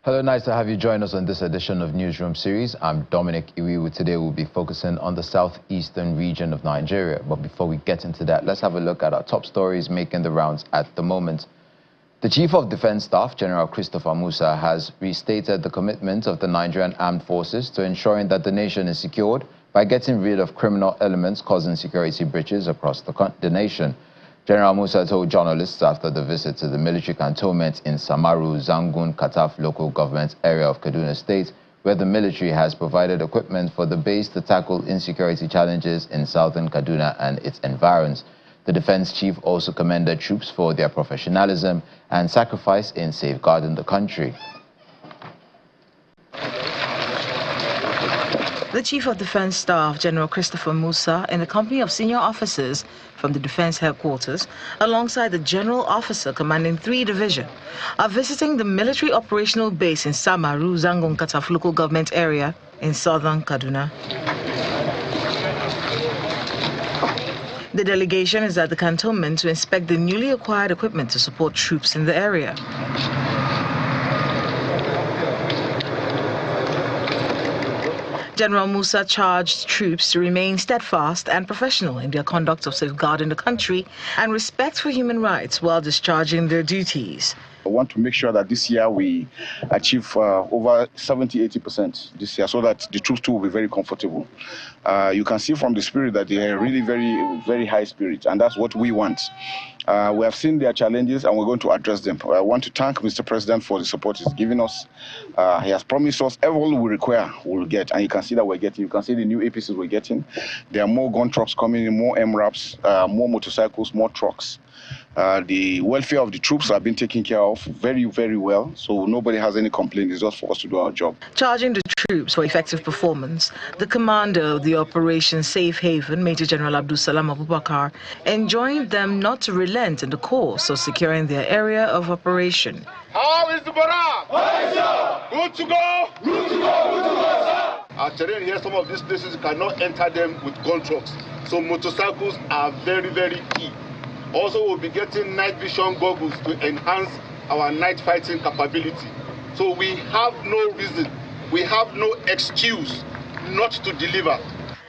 Hello, nice to have you join us on this edition of Newsroom series. I'm Dominic Iwiwu. Today we'll be focusing on the southeastern region of Nigeria. But before we get into that, let's have a look at our top stories making the rounds at the moment. The Chief of Defense Staff, General Christopher Musa, has restated the commitment of the Nigerian Armed Forces to ensuring that the nation is secured by getting rid of criminal elements causing security breaches across the nation. General Musa told journalists after the visit to the military cantonment in Samaru, Zangun, Kataf local government area of Kaduna State, where the military has provided equipment for the base to tackle insecurity challenges in southern Kaduna and its environs. The defense chief also commended troops for their professionalism and sacrifice in safeguarding the country. The Chief of Defense Staff, General Christopher Musa, in the company of senior officers from the Defense Headquarters, alongside the General Officer commanding 3 Division, are visiting the military operational base in Samaru, Zangun, Kataf local government area in southern Kaduna. The delegation is at the cantonment to inspect the newly acquired equipment to support troops in the area. General Musa charged troops to remain steadfast and professional in their conduct of safeguarding the country and respect for human rights while discharging their duties. I want to make sure that this year we achieve over 70–80% this year so that the troops too will be very comfortable. You can see from the spirit that they are really very high spirit, and that's what we want. We have seen their challenges and we're going to address them. I want to thank Mr. President for the support he's given us. He has promised us everyone we require we'll get, and you can see that we're getting. You can see the new APCs we're getting. There are more gun trucks coming in, more MRAPs, more motorcycles, more trucks. The welfare of the troops have been taken care of very well, so nobody has any complaint. It's just for us to do our job. Charging the troops for effective performance, the commander of the Operation Safe Haven, Major General Abdul Salam Abubakar, enjoined them not to relent in the course of securing their area of operation. How is the Bara? Good to go? Good to go, good to go, sir. Our terrain here, some of these places, you cannot enter them with gun trucks. So motorcycles are very key. Also, we'll be getting night vision goggles to enhance our night fighting capability. So we have no reason, we have no excuse not to deliver.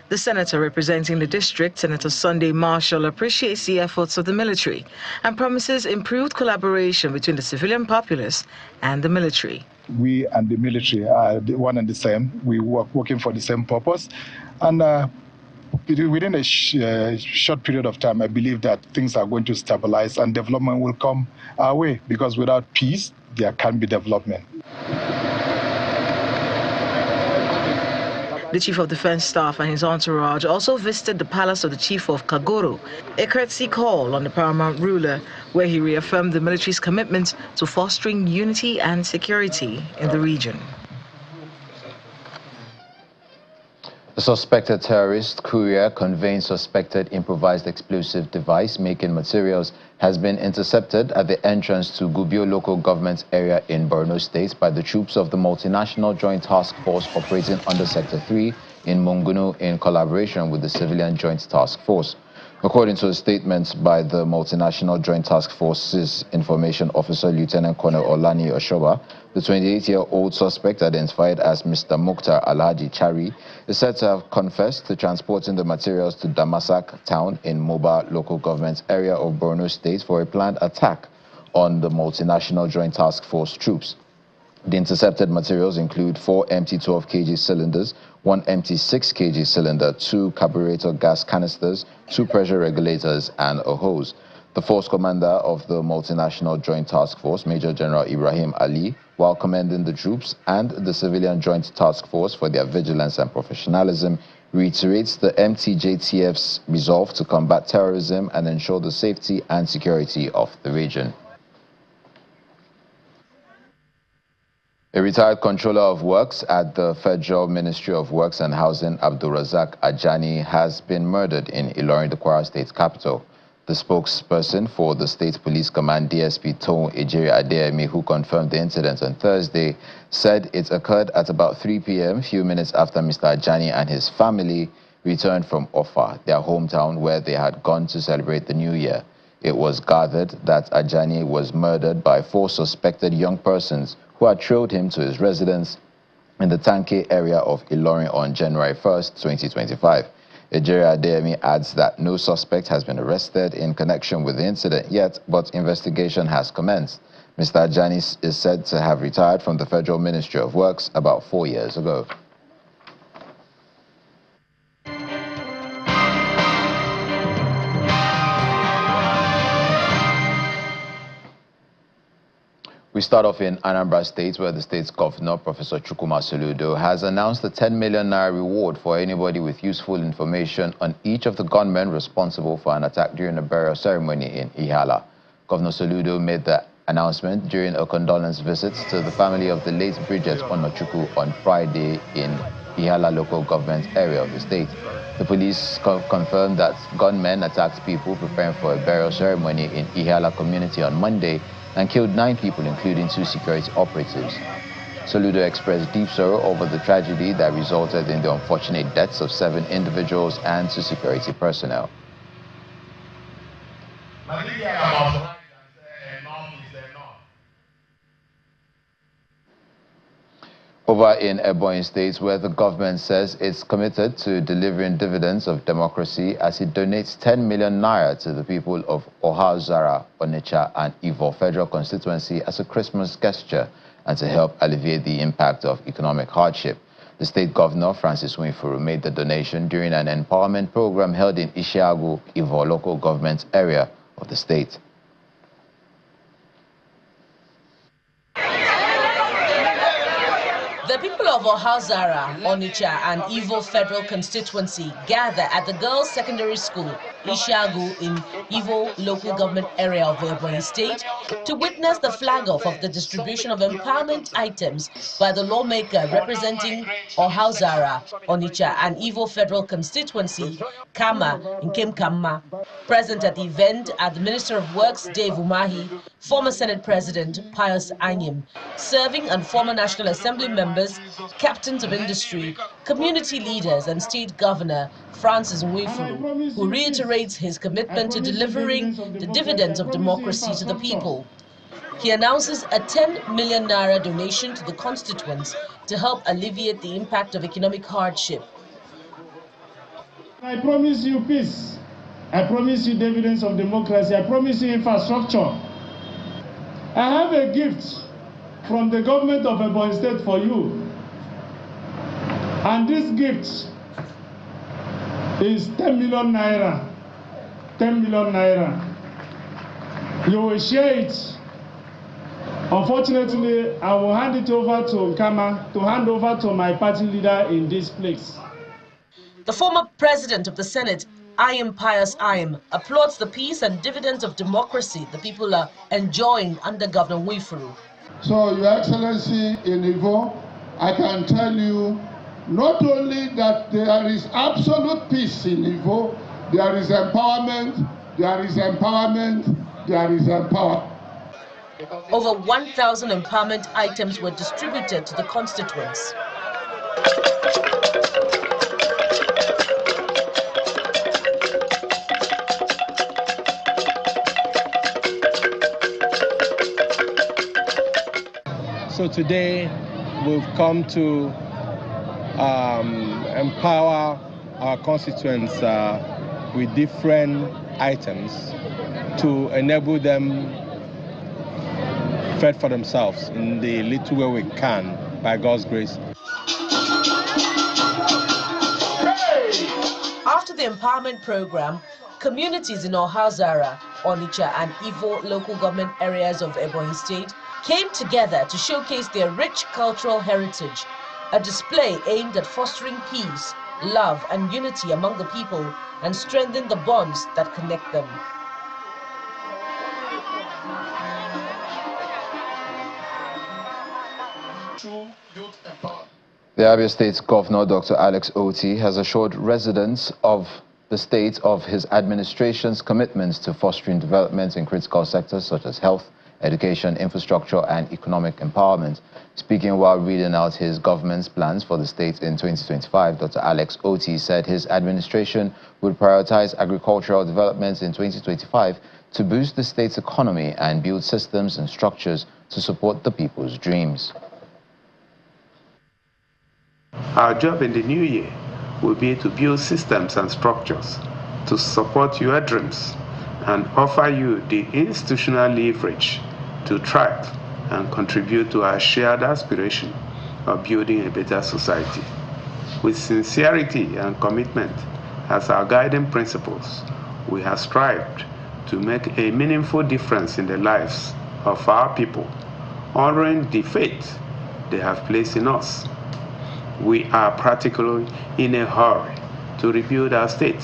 The senator representing the district, Senator Sunday Marshall, appreciates the efforts of the military and promises improved collaboration between the civilian populace and the military. We and the military are one and the same. We working for the same purpose. And within a short period of time, I believe that things are going to stabilize and development will come our way, because without peace, there can't be development. The Chief of Defense Staff and his entourage also visited the palace of the Chief of Kagoro, a courtesy call on the paramount ruler, where he reaffirmed the military's commitment to fostering unity and security in the region. The suspected terrorist courier conveying suspected improvised explosive device making materials has been intercepted at the entrance to Gubio local government area in Borno State by the troops of the multinational joint task force operating under Sector 3 in Mungunu in collaboration with the civilian joint task force. According to a statement by the multinational joint task force's information officer, Lieutenant Colonel Olani Oshoba, the 28-year-old suspect, identified as Mr. Mukhtar Alhaji Chari, is said to have confessed to transporting the materials to Damasak town in Moba local government area of Borno State for a planned attack on the multinational joint task force troops. The intercepted materials include 4 empty 12 kg cylinders, 1 empty 6 kg cylinder, 2 carburetor gas canisters, 2 pressure regulators, and a hose. The force commander of the multinational joint task force, Major General Ibrahim Ali, while commending the troops and the civilian joint task force for their vigilance and professionalism, reiterates the MTJTF's resolve to combat terrorism and ensure the safety and security of the region. A retired controller of works at the Federal Ministry of Works and Housing, Abdulrazak Ajani, has been murdered in Ilorin, the Kwara State capital. The spokesperson for the State Police Command, DSP Toun Ejiri-Adeyemi, who confirmed the incident on Thursday, said it occurred at about 3 p.m., few minutes after Mr. Ajani and his family returned from Offa, their hometown, where they had gone to celebrate the New Year. It was gathered that Ajani was murdered by 4 suspected young persons who had trailed him to his residence in the Tanke area of Ilorin on January 1st, 2025. Ejiri-Adeyemi adds that no suspect has been arrested in connection with the incident yet, but investigation has commenced. Mr. Ajani is said to have retired from the Federal Ministry of Works about 4 years ago. We start off in Anambra State, where the state's governor, Professor Soludo, has announced a 10 million naira reward for anybody with useful information on each of the gunmen responsible for an attack during a burial ceremony in Ihiala. Governor Soludo made the announcement during a condolence visit to the family of the late Bridget Onochukwu on Friday in Ihiala local government area of the state. The police confirmed that gunmen attacked people preparing for a burial ceremony in Ihiala community on Monday and killed 9 people, including 2 security operatives. Soludo expressed deep sorrow over the tragedy that resulted in the unfortunate deaths of 7 individuals and 2 security personnel. Over in Ebonyi State, where the government says it's committed to delivering dividends of democracy as it donates 10 million naira to the people of Ohazara, Onitsha and Ivo Federal Constituency as a Christmas gesture and to help alleviate the impact of economic hardship. The state governor, Francis Winfuru, made the donation during an empowerment program held in Ihiala, Ivo local government area of the state. The people of Ohazara, Onitsha and Ivo Federal Constituency gather at the Girls' Secondary School, Ishagu, in Ivo local government area of Ebonyi State to witness the flag-off of the distribution of empowerment items by the lawmaker representing Ohazara, Onitsha and Ivo Federal Constituency, Kama Nkemkamma. Present at the event are the Minister of Works, Dave Umahi, former Senate President Pius Anyim, serving and former National Assembly members, captains of industry, community leaders and State Governor Francis Nwifuru, who reiterates his commitment to delivering the dividends of democracy to the people. He announces a 10 million naira donation to the constituents to help alleviate the impact of economic hardship. I promise you peace. I promise you dividends of democracy. I promise you infrastructure. I have a gift from the government of Ebonyi State for you. And this gift is 10 million naira. 10 million naira. You will share it. Unfortunately, I will hand it over to Kama to hand over to my party leader in this place. The former president of the Senate, Ayim Pius Ayim, applauds the peace and dividends of democracy the people are enjoying under Governor Nwifuru. So, Your Excellency, in Ivo, I can tell you not only that there is absolute peace in Ivo, there is empowerment, there is empowerment, there is empowerment. Over 1,000 empowerment items were distributed to the constituents. So today we've come to empower our constituents with different items to enable them fend for themselves in the little way we can, by God's grace. After the empowerment program, communities in Ohazara, Onitsha and Ivo local government areas of Ebonyi State came together to showcase their rich cultural heritage, a display aimed at fostering peace, love and unity among the people and strengthen the bonds that connect them. The Abia State's Governor, Dr. Alex Oti, has assured residents of the state of his administration's commitments to fostering development in critical sectors such as health, education, infrastructure, and economic empowerment. Speaking while reading out his government's plans for the state in 2025, Dr. Alex Oti said his administration would prioritize agricultural developments in 2025 to boost the state's economy and build systems and structures to support the people's dreams. Our job in the new year will be to build systems and structures to support your dreams and offer you the institutional leverage to thrive and contribute to our shared aspiration of building a better society. With sincerity and commitment as our guiding principles, we have strived to make a meaningful difference in the lives of our people, honoring the faith they have placed in us. We are practically in a hurry to rebuild our state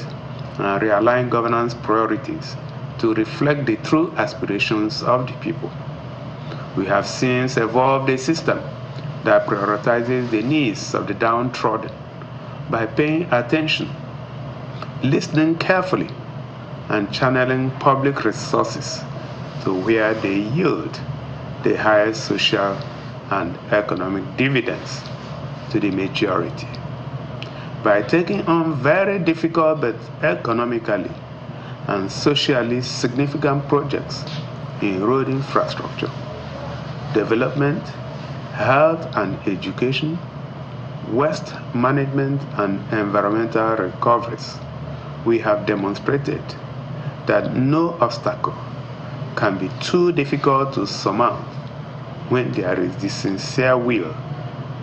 and realign governance priorities to reflect the true aspirations of the people. We have since evolved a system that prioritizes the needs of the downtrodden by paying attention, listening carefully, and channeling public resources to where they yield the highest social and economic dividends to the majority. By taking on very difficult but economically and socially significant projects in road infrastructure, development, health and education, waste management and environmental recoveries, we have demonstrated that no obstacle can be too difficult to surmount when there is the sincere will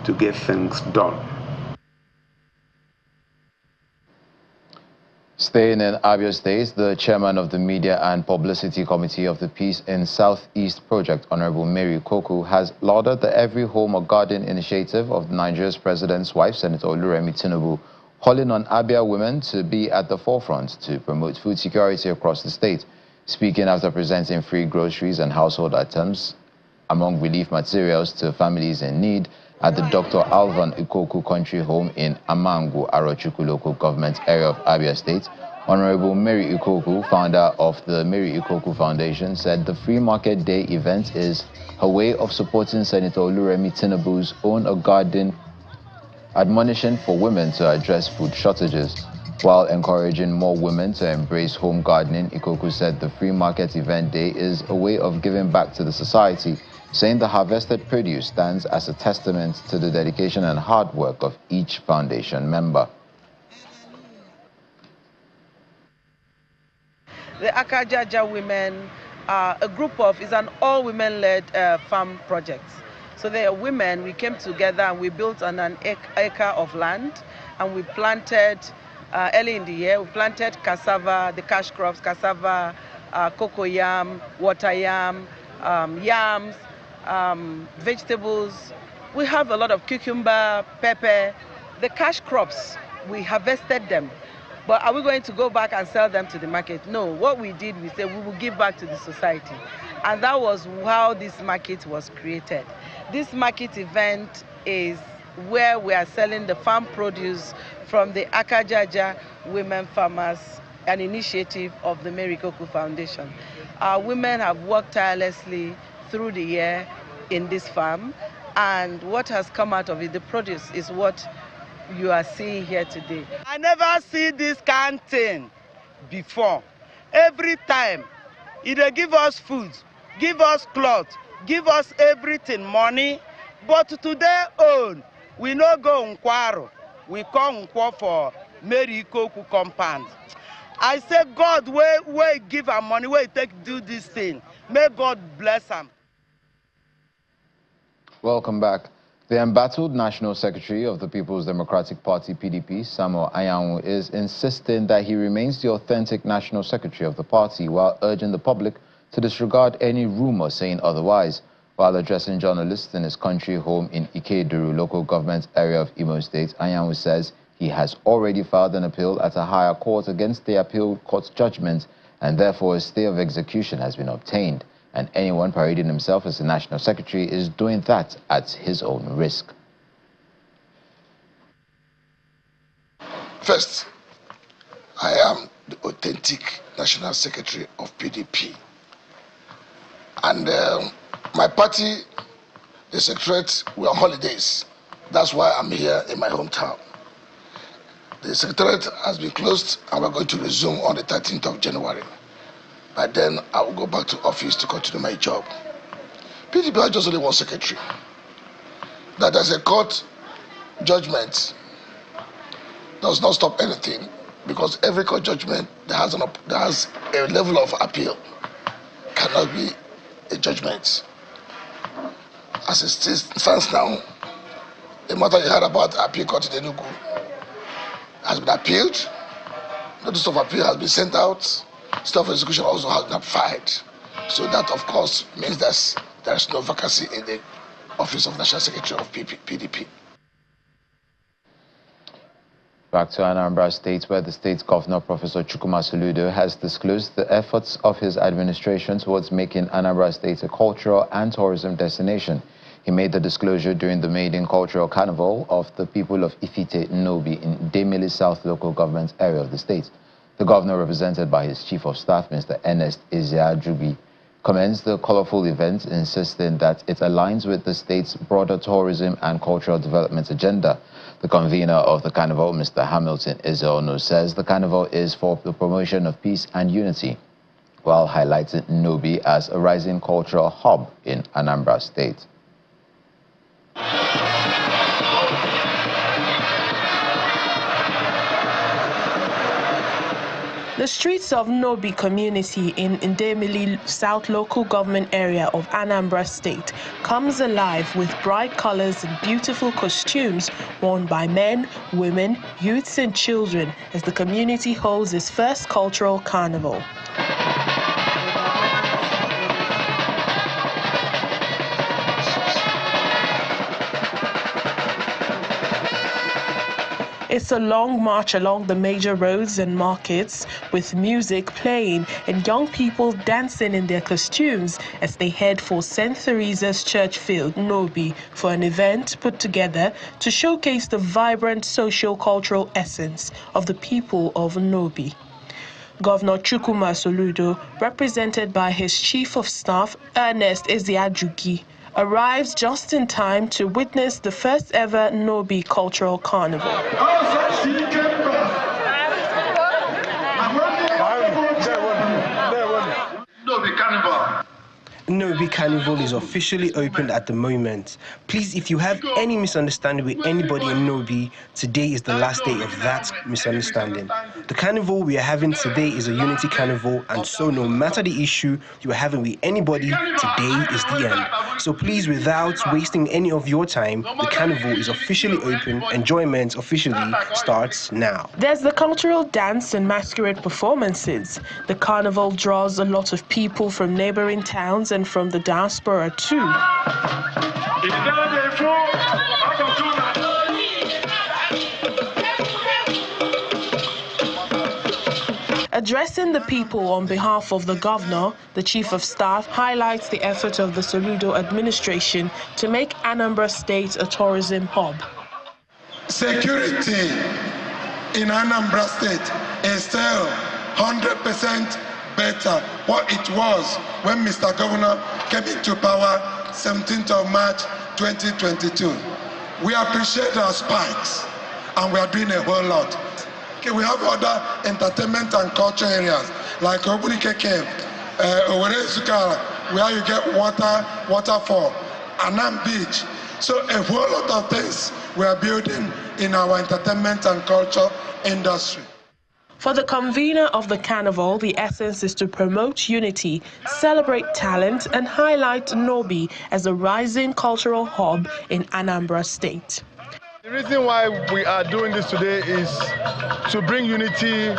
to get things done. Staying in Abia State, the chairman of the Media and Publicity Committee of the Peace in Southeast Project, Honorable Mary Ikoku, has lauded the Every Home or Garden initiative of Nigeria's president's wife, Senator Oluremi Tinubu, calling on Abia women to be at the forefront to promote food security across the state. Speaking after presenting free groceries and household items among relief materials to families in need at the Dr. Alvan Ikoku Country Home in Amangu, Arochukwu local government area of Abia State, Honorable Mary Ikoku, founder of the Mary Ikoku Foundation, said the Free Market Day event is a way of supporting Senator Oluremi Tinubu's Own a Garden admonition for women to address food shortages. While encouraging more women to embrace home gardening, Ikoku said the Free Market Event Day is a way of giving back to the society, saying the harvested produce stands as a testament to the dedication and hard work of each foundation member. The Akajaja women are a group of, is an all-women-led farm project. So they are women, we came together and we built on an acre of land and we planted, early in the year, we planted cassava, the cash crops, cassava, cocoa yam, water yam, yams, vegetables. We have a lot of cucumber, pepper. The cash crops, we harvested them. But are we going to go back and sell them to the market? No. What we did, we said we will give back to the society. And that was how this market was created. This market event is where we are selling the farm produce from the Akajaja Women Farmers, an initiative of the Mary Ikoku Foundation. Our women have worked tirelessly through the year in this farm, and what has come out of it, the produce, is what you are seeing here today. I never see this kind of thing before. Every time, they give us food, give us clothes, give us everything, money, but today own, we no go Nkwaro, we come Nkwo for Mary Ikoku compound. I say, God, where give our money, where take do this thing, may God bless them. Welcome back. The embattled National Secretary of the People's Democratic Party, PDP, Samuel Anyanwu, is insisting that he remains the authentic National Secretary of the party while urging the public to disregard any rumor saying otherwise. While addressing journalists in his country home in Ikeduru, local government area of Imo State, Anyanwu says he has already filed an appeal at a higher court against the appeal court's judgment, and therefore a stay of execution has been obtained. And anyone parading himself as the National Secretary is doing that at his own risk. First, I am the authentic National Secretary of PDP. And my party, the Secretariat, we're on holidays. That's why I'm here in my hometown. The Secretariat has been closed and we're going to resume on the 13th of January. By then, I will go back to office to continue my job. PDP has just only one secretary. That as a court judgment does not stop anything, because every court judgment that has a level of appeal cannot be a judgment. As it stands now, the matter you heard about appeal court in Enugu has been appealed. Notice of appeal has been sent out. State of execution also has been applied. So that, of course, means that there is no vacancy in the office of National Secretary of PDP. Back to Anambra State, where the state governor, Professor Soludo, has disclosed the efforts of his administration towards making Anambra State a cultural and tourism destination. He made the disclosure during the maiden cultural carnival of the people of Ifite Nobi in Idemili South local government area of the state. The governor, represented by his chief of staff, Mr. Ernest Ezeajugi, commends the colorful event, insisting that it aligns with the state's broader tourism and cultural development agenda. The convener of the carnival, Mr. Hamilton Ezeonu, says the carnival is for the promotion of peace and unity, while highlighting Nobi as a rising cultural hub in Anambra State. The streets of Nobi community in Idemili South local government area of Anambra State comes alive with bright colors and beautiful costumes worn by men, women, youths and children as the community holds its first cultural carnival. It's a long march along the major roads and markets with music playing and young people dancing in their costumes as they head for St. Theresa's Church Field, Nobi, for an event put together to showcase the vibrant socio-cultural essence of the people of Nobi. Governor Soludo, represented by his chief of staff, Ernest Ezeajugi, arrives just in time to witness the first ever Nobi Cultural Carnival. Nobi Carnival is officially opened at the moment. Please, if you have any misunderstanding with anybody in Nobi, today is the last day of that misunderstanding. The carnival we are having today is a unity carnival, and so no matter the issue you are having with anybody, today is the end. So please, without wasting any of your time, the carnival is officially open. Enjoyment officially starts now. There's the cultural dance and masquerade performances. The carnival draws a lot of people from neighboring towns and from the diaspora too. Addressing the people on behalf of the governor, the chief of staff highlights the effort of the Soludo administration to make Anambra State a tourism hub. Security in Anambra State is still 100% better what it was when Mr. Governor came into power 17th of March 2022. We appreciate our spikes and we are doing a whole lot. Okay, we have other entertainment and culture areas like Obunike Cave, Owere Sukara, where you get waterfall, Anam Beach. So a whole lot of things we are building in our entertainment and culture industry. For the convener of the carnival, the essence is to promote unity, celebrate talent, and highlight Nobi as a rising cultural hub in Anambra State. The reason why we are doing this today is to bring unity,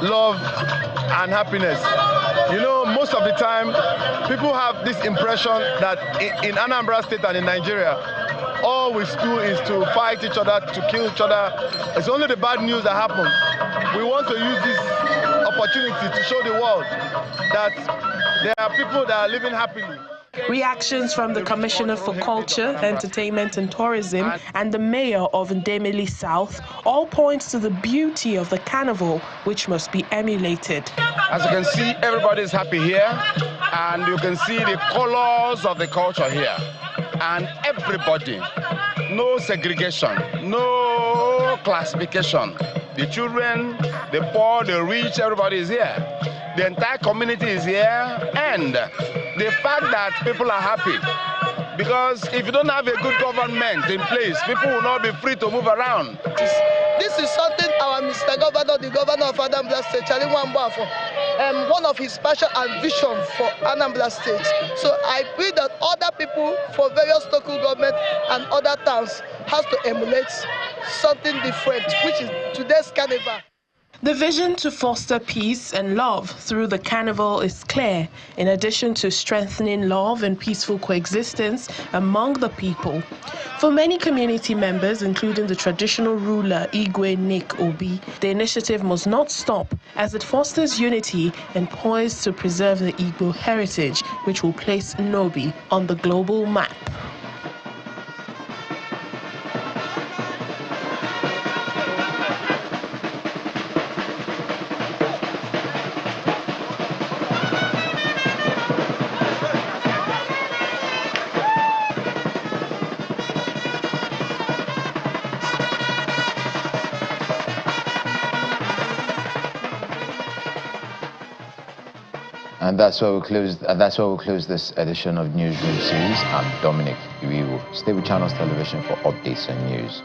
love, and happiness. You know, most of the time, people have this impression that in Anambra State and in Nigeria, all we do is to fight each other, to kill each other. It's only the bad news that happens. We want to use this opportunity to show the world that there are people that are living happily. Reactions from the Commissioner for Culture, Entertainment and Tourism and the Mayor of Ndemili South all point to the beauty of the carnival, which must be emulated. As you can see, everybody is happy here, and you can see the colors of the culture here. And everybody, no segregation, no classification. The children, the poor, the rich, everybody is here. The entire community is here, and the fact that people are happy, because if you don't have a good government in place, people will not be free to move around. This is something our Mr. Governor, the Governor of Anambra State, Charlie Wambafo, one of his passion and vision for Anambra State. So I pray that other people for various local government and other towns has to emulate something different, which is today's carnival. The vision to foster peace and love through the carnival is clear, in addition to strengthening love and peaceful coexistence among the people. For many community members, including the traditional ruler Igwe Nick Obi, the initiative must not stop as it fosters unity and poised to preserve the Igbo heritage, which will place Nobi on the global map. And that's where we'll close this edition of Newsroom series. I'm Dominic Iwiwo. Stay with Channels Television for updates and news.